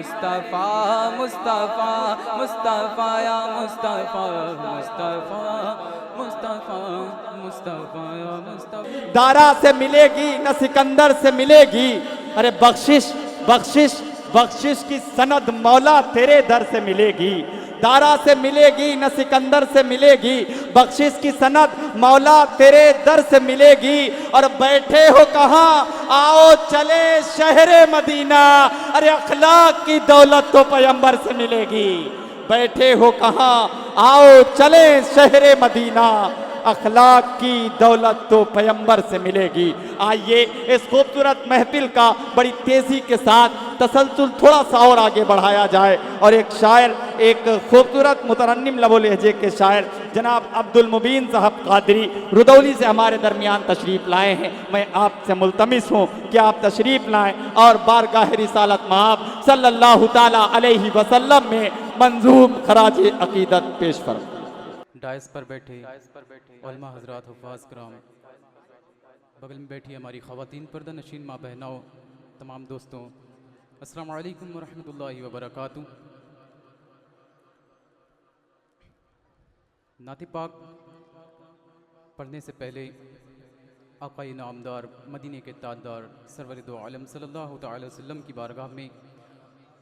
मुस्तफ़ा मुस्तफ़ा मुस्तफ़ा या मुस्तफ़ा मुस्तफ़ा मुस्तफ़ा मुस्तफ़ा या मुस्तफ़ा। दारा से मिलेगी न सिकंदर से मिलेगी, अरे बख्शिश बख्शिश बख्शिश की सनद मौला तेरे दर से मिलेगी। दारा से मिलेगी न सिकंदर से मिलेगी, बख्शिश की सनद मौला तेरे दर से मिलेगी। और बैठे हो कहाँ, आओ चले शहरे मदीना, अरे अखलाक की दौलत तो पैगंबर से मिलेगी। बैठे हो कहाँ, आओ चले शहरे मदीना, अखलाक की दौलत तो पैगंबर से मिलेगी। आइए इस खूबसूरत महफिल का बड़ी तेजी के साथ तसलसल थोड़ा सा और आगे बढ़ाया जाए और एक शायर, एक खूबसूरत मुतरन्निम लबो लहजे के शायर जनाब अब्दुल मुबीन साहब कादरी रुदौली से हमारे दरमियान तशरीफ़ लाए हैं। मैं आपसे मुल्तमिस हूँ कि आप तशरीफ़ लाएँ और बारगाह रिसालत मआब सल्लल्लाहु ताला अलैहि वसल्लम में मंजूम खराज अकीदत पेश फरमाएं। डायस पर बैठे उलमा हजरात, हुफ़ाज़ कराम, बगल में बैठी हमारी ख़वातीन, पर्दा नशीन माँ बहनाओं, तमाम दोस्तों, अस्सलामु अलैकुम वरहमतुल्लाहि वबरकातुहू। नाते पाक पढ़ने से पहले आका नामदार मदीने के ताजदार सरवर दो आलम सल्लल्लाहु तआला अलैहि वसल्लम की बारगाह में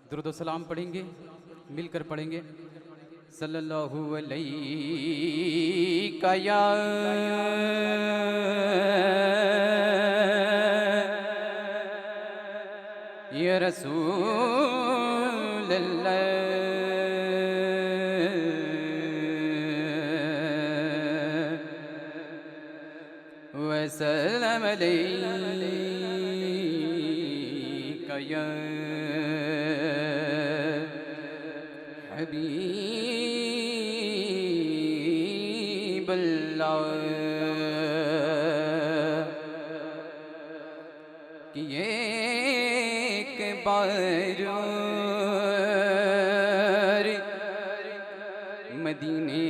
दुरूद व सलाम पढ़ेंगे, मिलकर पढ़ेंगे। सल्लल्लाहु अलैका या रसूल अल्लाह वसल्लम अलैका या हबीब अल्लाह। कि एक बार मदीने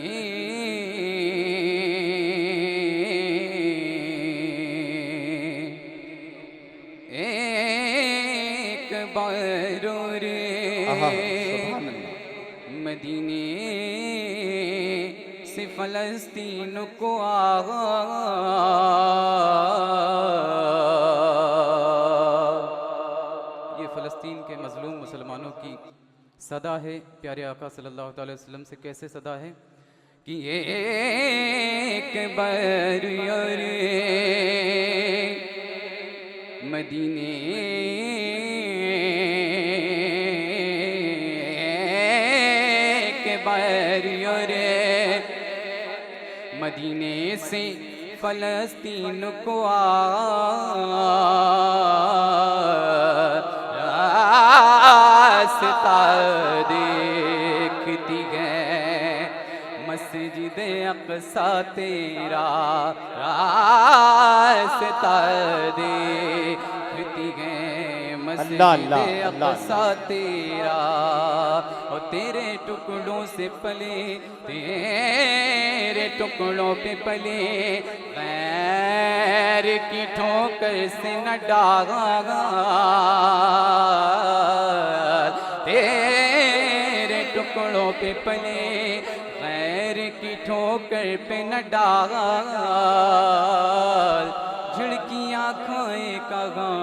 एक बार मदीने से फ़लस्तीन को ये फ़लस्तीन के मज़लूम मुसलमानों की सदा है। प्यारे आका सल्लल्लाहु अलैहि वसल्लम से कैसे सदा है कि एक बार मदीने मदीने से फ़लस्तीन को रास्ता देखती है मस्जिद अक़सा तेरा, रास्ता देखती है मस्जिद अक़सा तेरा। और तेरे टुकड़ों से पले, तेरे टुकड़ों पे पले, पैर की ठोकर से न डागा। तेरे टुकड़ों पे पले, पैर की ठोकर पे न डागा। झिड़कियाँ खाए कहाँ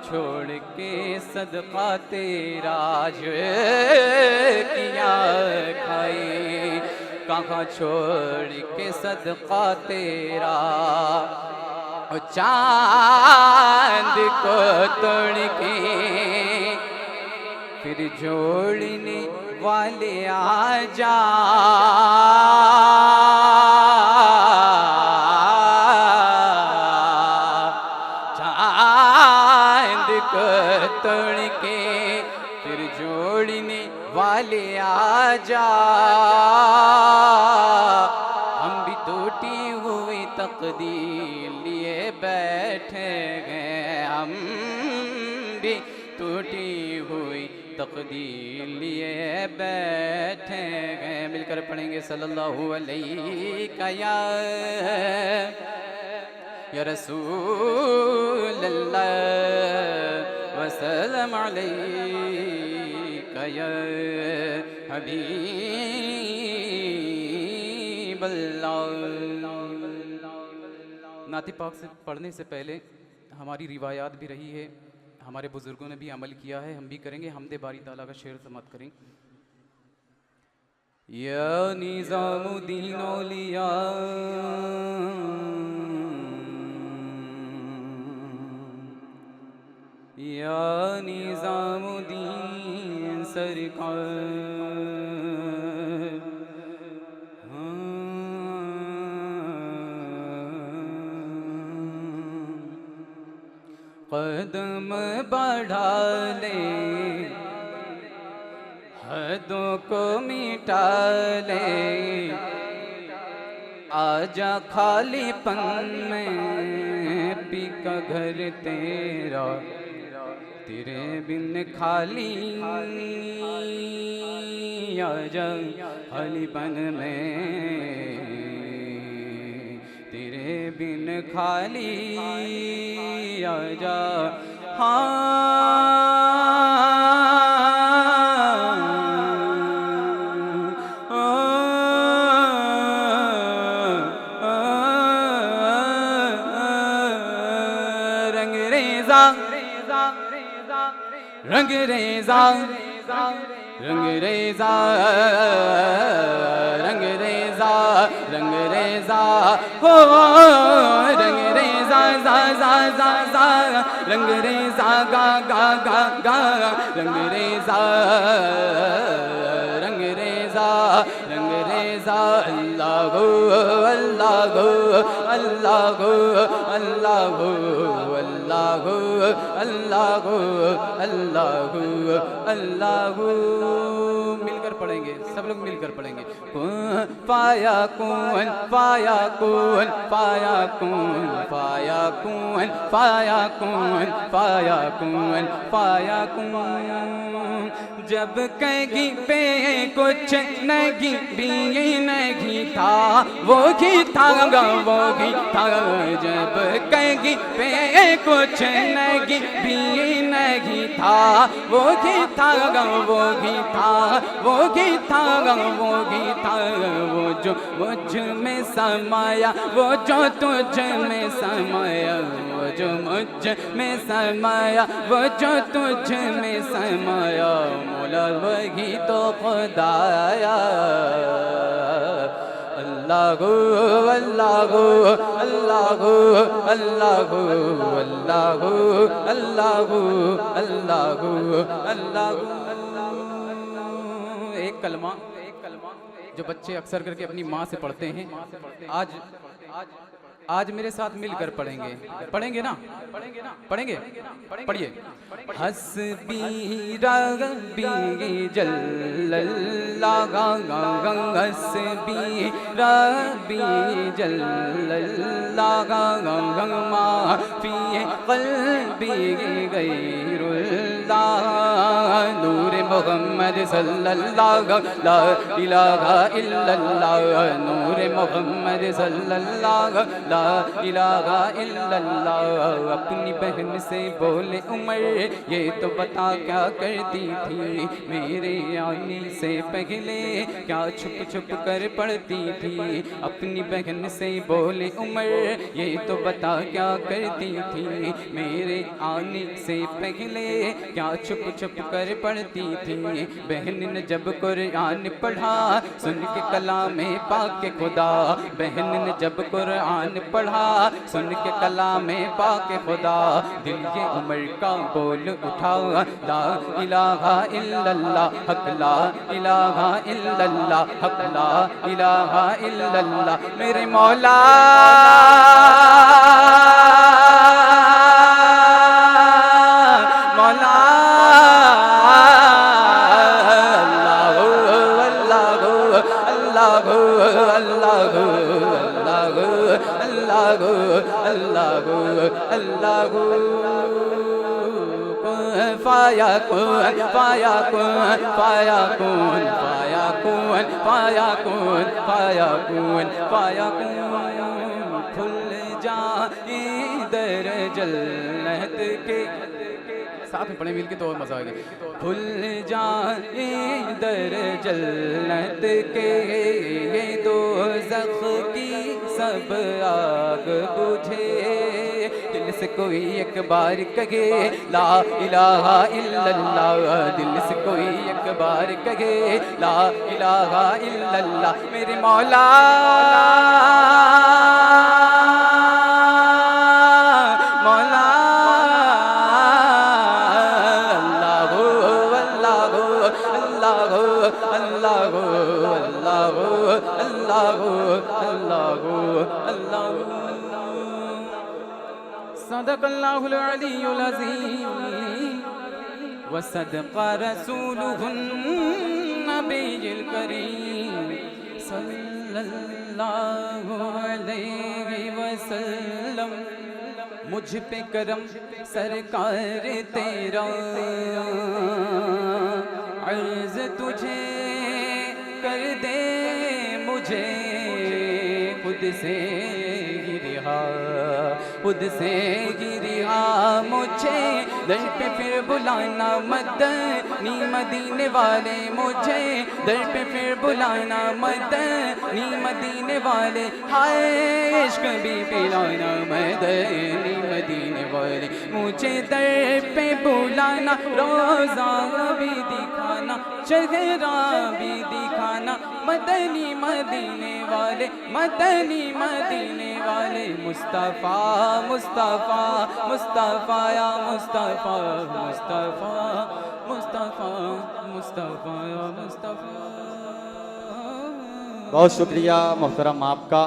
छोड़ के सदका तेरा, झिड़कियाँ खाए कहाँ छोड़ के सदका तेरा। और चांद को तोड़ के फिर जोड़ने वाले आ जा। चांद को तोड़ के फिर जोड़ने वाले आ जा। हम भी टूटी हुई तकदीर लिए बैठे हैं, हम भी टूटी हुई तकदीर लिए बैठे हैं। मिलकर पढ़ेंगे सल्लल्लाहु अलैका या रसूल अल्लाह वसल्लम अलैका या हबीब अल्लाह। नाती पाक से पढ़ने से पहले हमारी रिवायात भी रही है, हमारे बुज़ुर्गों ने भी अमल किया है, हम भी करेंगे। हमदे बारी ताला का शेर समात करें। या निज़ामुद्दीन औलिया या निज़ामुद्दीन सरकार, कदम बढ़ा ले हदों को मिटा ले, आजा खालीपन में पी का घर तेरा, तेरे बिन खाली आजा खालीपन में, तेरे बिन खाली आजा। रंग रेजा रंग रेजा रंग रेजा रंग रेजा हो रंग रेजा जा जा जा जा रंग रेजा गा गा गा गा रंग रेजा रंग रेजा रंग रेजा। अल्लाह गो अल्लाह गो अल्लाह गो अल्लाह गो अल्लाह गो अल्लाह गो अल्लाह गो अल्लाह गो। मिलकर पढ़ेंगे, सब लोग मिलकर पढ़ेंगे। पाया कौन पाया कौन पाया कौन पाया कौन पाया कौन पाया कौन पाया कौन। जब कहीं पे कुछ नहीं भी नहीं था वो ही था वो ही था। जब कहीं पे कुछ नहीं भी नहीं था वो ही था वो ही था वो ही था वो ही था। वो जो मुझ में समाया वो जो तुझ में समाया वो जो मुझ में समाया वो जो तुझ में समाया मौला वही तो खुदाया। अल्लाह गो अल्लाह गो अल्लाह गो अल्लाह गो अल्लाह गो अल्लाह गो अल्लाह गो अल्लाह गो। एक कलमा जो बच्चे अक्सर करके अपनी माँ से पढ़ते हैं, आज मेरे साथ मिलकर पढ़ेंगे। पढ़ेंगे ना? पढ़ेंगे? पढ़िए। हस्बी रब्बी जल्लल्लाह हस्बी रब्बी जल्लल्लाह मा फी क़ल्बी गैरुल्लाह नूर मोहम्मद सल्लल्लाहु ला इलाहा इल्लल्लाह नूर मोहम्मद सल्लल्लाहु ला इलाहा इल्लल्लाह। अपनी बहन से बोले उमर ये तो बता क्या करती थी मेरे आने से पहले क्या छुप छुप कर पढ़ती थी। अपनी बहन से बोले उमर ये तो बता क्या करती थी मेरे आने से पहले क्या छुप छुप कर पढ़ती थी। बहन ने जब कुरान पढ़ा सुन के कलाम पाक खुदा, बहन ने जब कुरान पढ़ा सुन के कलाम पाक खुदा। दिल ये उमर का बोल उठा ला इलाहा इल्लल्लाह हक ला इलाहा इल्लल्लाह हक ला इलाहा इल्लल्लाह। मेरे मौला मौला अल्लाह अल्लाह अल्लाह अल्लाह फाया कौन फाया कौन फाया कौन फाया कौन फाया कौन फाया कौन फाया कौन। खुल जा दर जन्नत के साथ में पढ़े मिल के तो और मजा आएगा। खुल जाए दर जन्नत के, ये दोज़ख की सब आग बुझे, दिल से कोई एक बार कहे ला इलाहा इल्लल्लाह, दिल से कोई एक बार कहे ला इलाहा इल्लल्लाह। मेरे मौला मौला अल्लाह अल्लाह अल्लाह अल्लाह अल्लाह अल्लाह अल्लाह। सदक़ल्लाहुल अलीयुल अज़ीम व सदक़ रसूलुहुन नबियुल करीम सल्लल्लाहु अलैहि वसल्लम। मुझ पे करम सरकार तेरा, अर्ज़ तुझे कर दे मुझे खुद से गिरिहा, खुद से गिरिहा मुझे, दर पे फिर बुलाना मदनी मदीने वाले, मुझे दर पे फिर बुलाना मदनी मदीने वाले, हाय इश्क भी पिलाना मदनी मदीने वाले, मुझे दर पे बुलाना, रोज़ा भी दिखाना, चेहरा भी दिखाना, मदनी मदीने वाले, मदनी मदीने वाले। मुस्तफ़ा मुस्तफ़ा मुस्तफ़ा या मुस्तफ़ा मुस्तफ़ा मुस्तफ़ा मुस्तफ़ा या मुस्तफ़ा। बहुत शुक्रिया मोहतरम आपका।